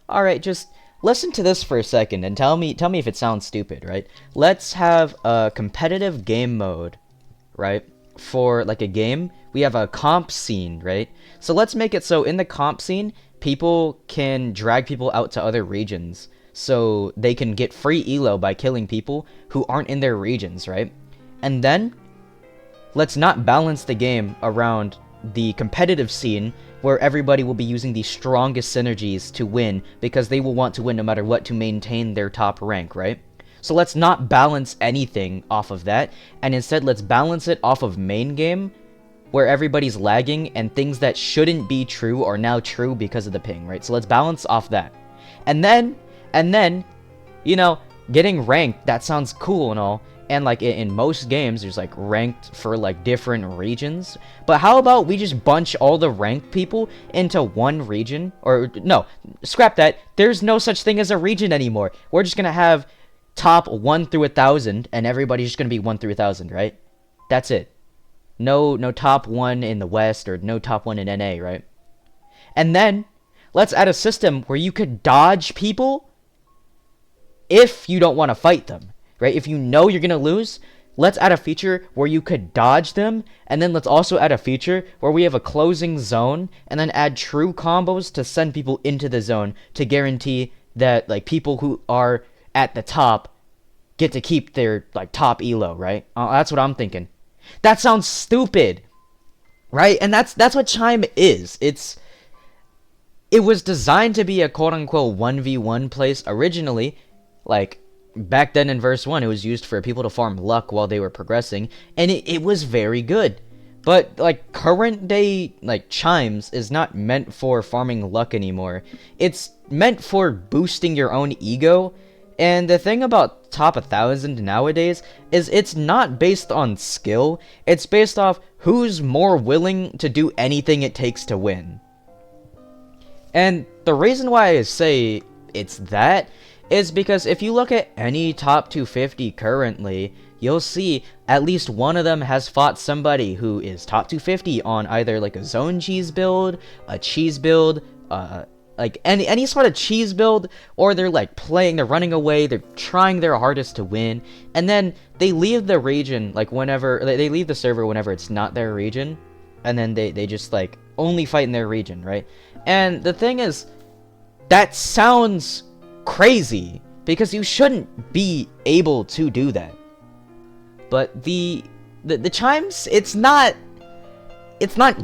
All right, just listen to this for a second and tell me if it sounds stupid, right? Let's have a competitive game mode, right? For like a game, we have a comp scene, right? So let's make it so in the comp scene, people can drag people out to other regions so they can get free elo by killing people who aren't in their regions, right? And then let's not balance the game around the competitive scene where everybody will be using the strongest synergies to win because they will want to win no matter what to maintain their top rank, right? So let's not balance anything off of that, and instead let's balance it off of main game where everybody's lagging and things that shouldn't be true are now true because of the ping, right? So let's balance off that. And then, you know, getting ranked, that sounds cool and all. And like in most games, there's like ranked for like different regions. But how about we just bunch all the ranked people into one region? Or no, scrap that. There's no such thing as a region anymore. We're just gonna have top 1 through 1,000, and everybody's just gonna be 1 through 1,000, right? That's it. No top 1 in the West or no top 1 in NA, right? And then let's add a system where you could dodge people if you don't want to fight them, right? If you know you're gonna lose, let's add a feature where you could dodge them, and then let's also add a feature where we have a closing zone, and then add true combos to send people into the zone to guarantee that like people who are at the top get to keep their like top elo, right? That's what I'm thinking. That sounds stupid, right? And that's what Chime is. It was designed to be a quote-unquote 1v1 place originally. Like, back then in verse 1, it was used for people to farm luck while they were progressing, and it was very good. But, like, current day, like, Chimes is not meant for farming luck anymore. It's meant for boosting your own ego, and the thing about top 1,000 nowadays is it's not based on skill, it's based off who's more willing to do anything it takes to win. And the reason why I say it's that is because if you look at any top 250 currently, you'll see at least one of them has fought somebody who is top 250 on either like a zone cheese build, a cheese build, like any sort of cheese build, or they're like they're running away, they're trying their hardest to win, and then they leave the region like whenever, they leave the server whenever it's not their region, and then they just like only fight in their region, right? And the thing is, that sounds crazy because you shouldn't be able to do that. But the chimes, it's not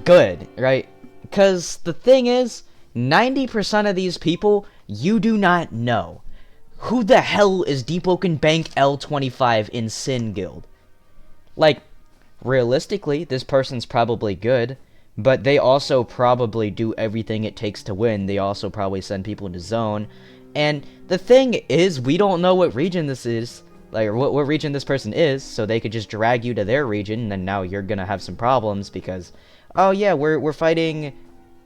good, right? Because the thing is, 90% of these people you do not know. Who the hell is Deepwoken Bank L25 in Sin Guild? Like, realistically, this person's probably good, but they also probably do everything it takes to win. They also probably send people into zone. And the thing is, we don't know what region this is, like, or what region this person is, so they could just drag you to their region, and then now you're gonna have some problems because, oh yeah, we're fighting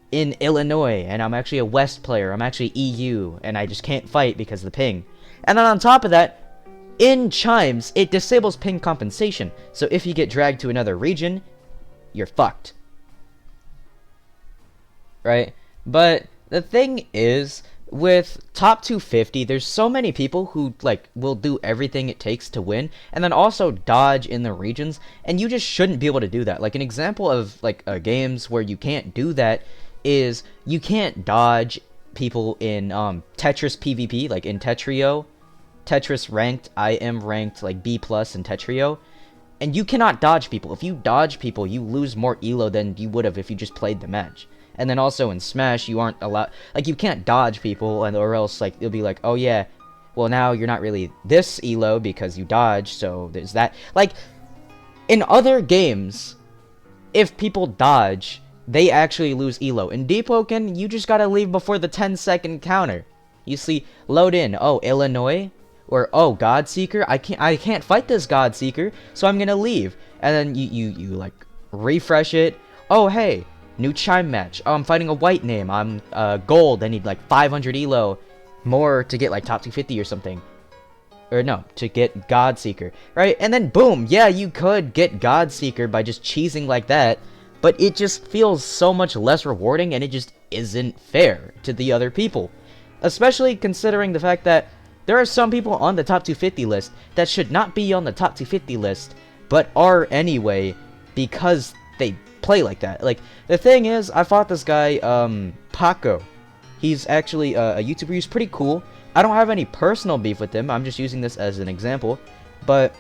in Illinois, and I'm actually a West player, I'm actually EU, and I just can't fight because of the ping. And then on top of that, in Chimes, it disables ping compensation, so if you get dragged to another region, you're fucked. Right? But the thing is, with top 250, there's so many people who like will do everything it takes to win, and then also dodge in the regions, and you just shouldn't be able to do that. Like an example of like games where you can't do that is you can't dodge people in Tetris PvP, like in Tetrio, Tetris ranked, I am ranked like B+ in Tetrio, and you cannot dodge people. If you dodge people, you lose more elo than you would have if you just played the match. And then also in Smash, you aren't allowed, like, you can't dodge people, and or else, like, it'll be like, oh yeah, well now you're not really this elo because you dodged, so there's that. Like, in other games, if people dodge, they actually lose elo. In Deepwoken, you just gotta leave before the 10-second counter. You see, load in, oh, Illinois, or oh, Godseeker, I can't fight this Godseeker, so I'm gonna leave. And then you like, refresh it, oh hey, new chime match. Oh, I'm fighting a white name. I'm gold. I need like 500 elo more to get like top 250 or something. Or no, to get Godseeker. Right? And then boom. Yeah, you could get Godseeker by just cheesing like that. But it just feels so much less rewarding, and it just isn't fair to the other people. Especially considering the fact that there are some people on the top 250 list that should not be on the top 250 list, but are anyway because they play like that. Like, the thing is, I fought this guy, Paco. He's actually a YouTuber. He's pretty cool. I don't have any personal beef with him. I'm just using this as an example. But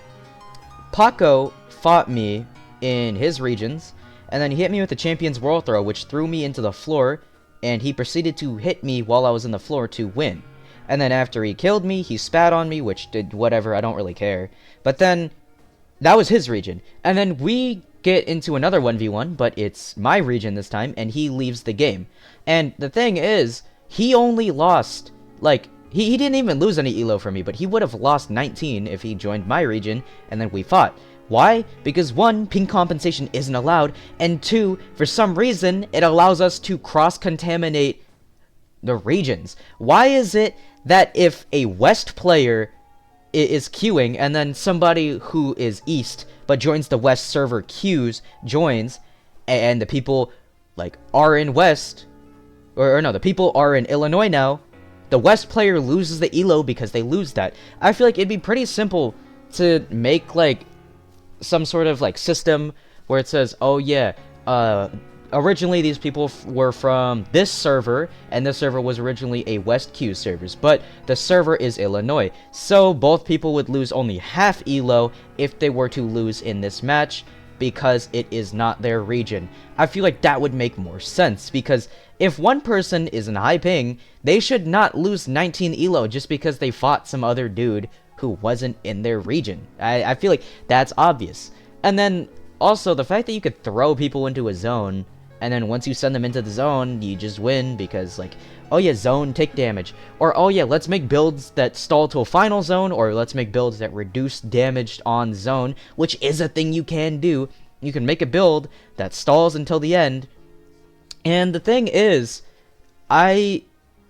Paco fought me in his regions, and then he hit me with the Champion's World Throw, which threw me into the floor, and he proceeded to hit me while I was in the floor to win. And then after he killed me, he spat on me, which did whatever, I don't really care. But then, that was his region. And then we get into another 1v1, but it's my region this time, and he leaves the game. And the thing is, he only lost, like, he didn't even lose any elo from me, but he would have lost 19 if he joined my region, and then we fought. Why? Because 1, ping compensation isn't allowed, and 2, for some reason, it allows us to cross-contaminate the regions. Why is it that if a West player is queuing, and then somebody who is East, but joins the West server queues, joins, and the people, like, are in West, or no, the people are in Illinois now, the West player loses the elo because they lose that. I feel like it'd be pretty simple to make, like, some sort of, like, system where it says, oh yeah, originally these people were from this server, and this server was originally a West queue servers, but the server is Illinois, so both people would lose only half elo if they were to lose in this match, because it is not their region. I feel like that would make more sense, because if one person is in high ping, they should not lose 19 elo just because they fought some other dude who wasn't in their region. I feel like that's obvious. And then, also, the fact that you could throw people into a zone, and then once you send them into the zone, you just win because, like, oh yeah, zone, take damage. Or, oh yeah, let's make builds that stall to a final zone, or let's make builds that reduce damage on zone, which is a thing you can do. You can make a build that stalls until the end. And the thing is, I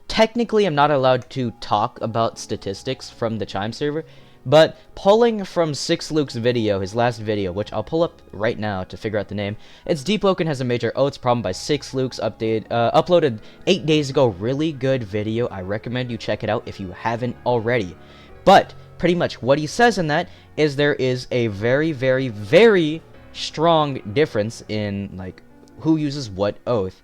technically am not allowed to talk about statistics from the Chime server, but pulling from 6luke's video, his last video, which I'll pull up right now to figure out the name, it's Deepwoken has a major oats problem by 6luke's uploaded 8 days ago. Really good video. I recommend you check it out if you haven't already. But pretty much what he says in that is there is a very, very, very strong difference in, like, who uses what oath.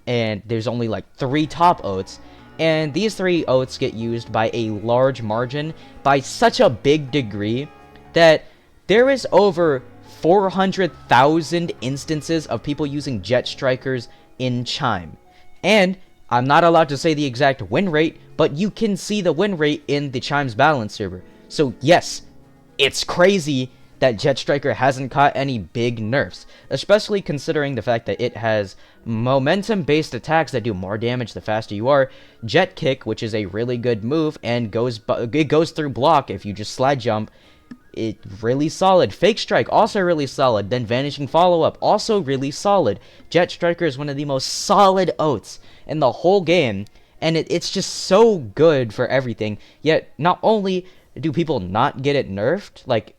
And there's only, like, 3 top oaths. And these 3 oaths get used by a large margin, by such a big degree, that there is over 400,000 instances of people using jet strikers in Chime. And I'm not allowed to say the exact win rate, but you can see the win rate in the Chimes balance server. So yes, it's crazy that Jet Striker hasn't caught any big nerfs, especially considering the fact that it has momentum-based attacks that do more damage the faster you are, Jet Kick, which is a really good move, and it goes through block if you just slide jump, it really solid. Fake Strike, also really solid. Then Vanishing Follow-Up, also really solid. Jet Striker is one of the most solid oaths in the whole game, and it's just so good for everything, yet not only do people not get it nerfed, like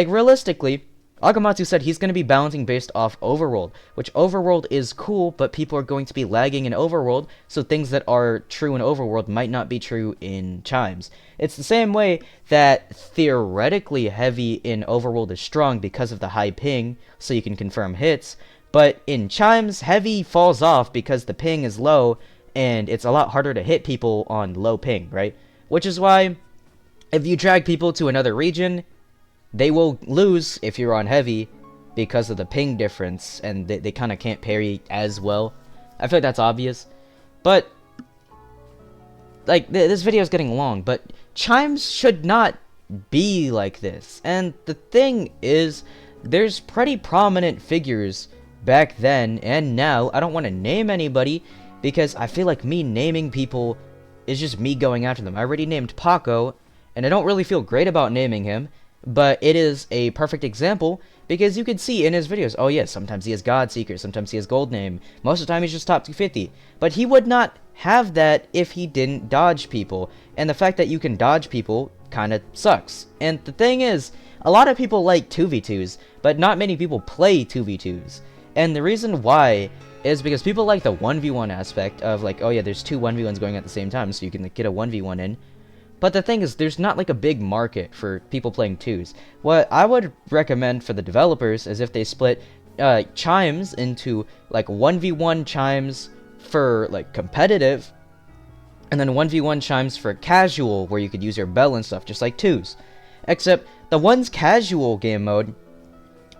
realistically, Agamatsu said he's going to be balancing based off Overworld, which Overworld is cool, but people are going to be lagging in Overworld, so things that are true in Overworld might not be true in Chimes. It's the same way that theoretically heavy in Overworld is strong because of the high ping, so you can confirm hits, but in Chimes, heavy falls off because the ping is low, and it's a lot harder to hit people on low ping, right? Which is why, if you drag people to another region, they will lose if you're on heavy because of the ping difference, and they kind of can't parry as well. I feel like that's obvious. But, like, this video is getting long, but Chimes should not be like this. And the thing is, there's pretty prominent figures back then and now. I don't want to name anybody because I feel like me naming people is just me going after them. I already named Paco, and I don't really feel great about naming him. But it is a perfect example, because you can see in his videos, oh yes, sometimes he has Godseeker, sometimes he has Gold Name, most of the time he's just top 250. But he would not have that if he didn't dodge people, and the fact that you can dodge people kinda sucks. And the thing is, a lot of people like 2v2s, but not many people play 2v2s. And the reason why is because people like the 1v1 aspect of like, oh yeah, there's two 1v1s going at the same time, so you can like, get a 1v1 in. But the thing is, there's not like a big market for people playing twos. What I would recommend for the developers is if they split chimes into like 1v1 chimes for like competitive, and then 1v1 chimes for casual, where you could use your bell and stuff, just like twos. Except the one's casual game mode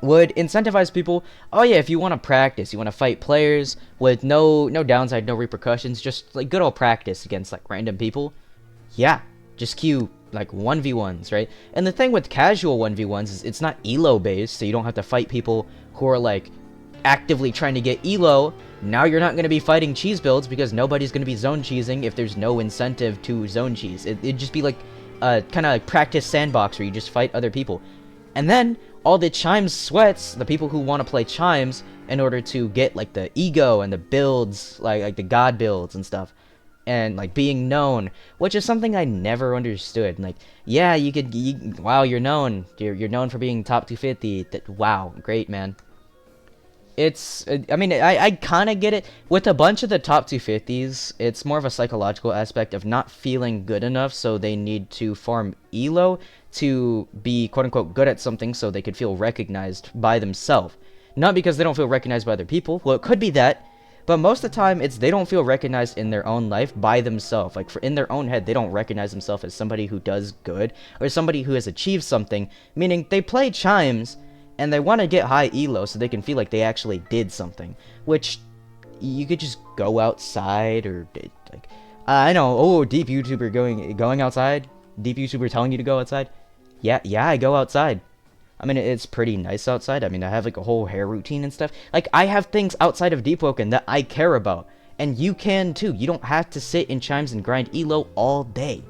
would incentivize people, oh yeah, if you want to practice, you want to fight players with no downside, no repercussions, just like good old practice against like random people, yeah, just queue like 1v1s, right? And the thing with casual 1v1s is it's not elo based, so you don't have to fight people who are like actively trying to get elo. Now you're not going to be fighting cheese builds because nobody's going to be zone cheesing if there's no incentive to zone cheese. It'd just be like a kind of like practice sandbox where you just fight other people. And then all the chimes sweats, the people who want to play chimes in order to get like the ego and the builds, like the god builds and stuff, and like being known, which is something I never understood. Like, yeah, wow, you're known. You're known for being top 250. Wow, great, man. I mean, I kind of get it. With a bunch of the top 250s, it's more of a psychological aspect of not feeling good enough, so they need to farm elo to be quote-unquote good at something so they could feel recognized by themselves. Not because they don't feel recognized by other people. Well, it could be that, but most of the time, it's they don't feel recognized in their own life by themselves. Like, in their own head, they don't recognize themselves as somebody who does good, or somebody who has achieved something, meaning they play chimes, and they want to get high elo so they can feel like they actually did something, which you could just go outside or like I know, oh, deep YouTuber going outside, deep YouTuber telling you to go outside. Yeah, I go outside. I mean, it's pretty nice outside. I mean, I have like a whole hair routine and stuff. Like, I have things outside of Deepwoken that I care about, and you can too. You don't have to sit in chimes and grind elo all day.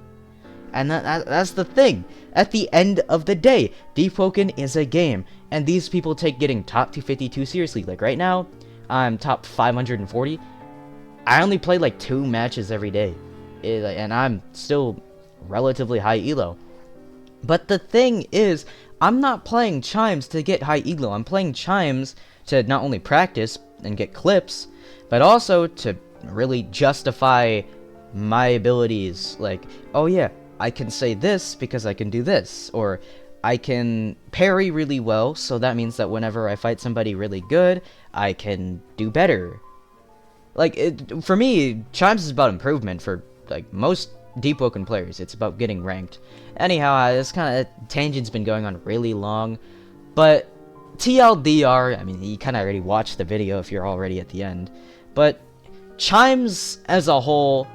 And that's the thing. At the end of the day, Deepwoken is a game, and these people take getting top 252 seriously. Like right now, I'm top 540. I only play like 2 matches every day, and I'm still relatively high elo. But the thing is, I'm not playing chimes to get high elo. I'm playing chimes to not only practice and get clips, but also to really justify my abilities. Like, oh yeah, I can say this because I can do this, or I can parry really well, so that means that whenever I fight somebody really good, I can do better. Like, for me, chimes is about improvement for like most Deepwoken players. It's about getting ranked. Anyhow, this kind of tangent's been going on really long, but TLDR, I mean, you kind of already watched the video if you're already at the end, but chimes as a whole,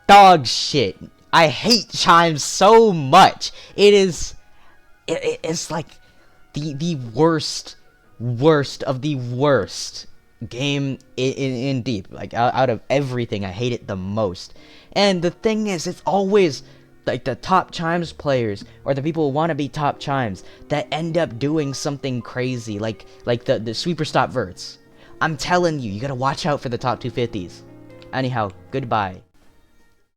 dog shit. I hate chimes so much. It's like the worst of the worst game in Deep. Like, out of everything, I hate it the most. And the thing is, it's always like the top chimes players or the people who want to be top chimes that end up doing something crazy, like the sweeper stop verts. I'm telling you, you gotta watch out for the top 250s. Anyhow, goodbye.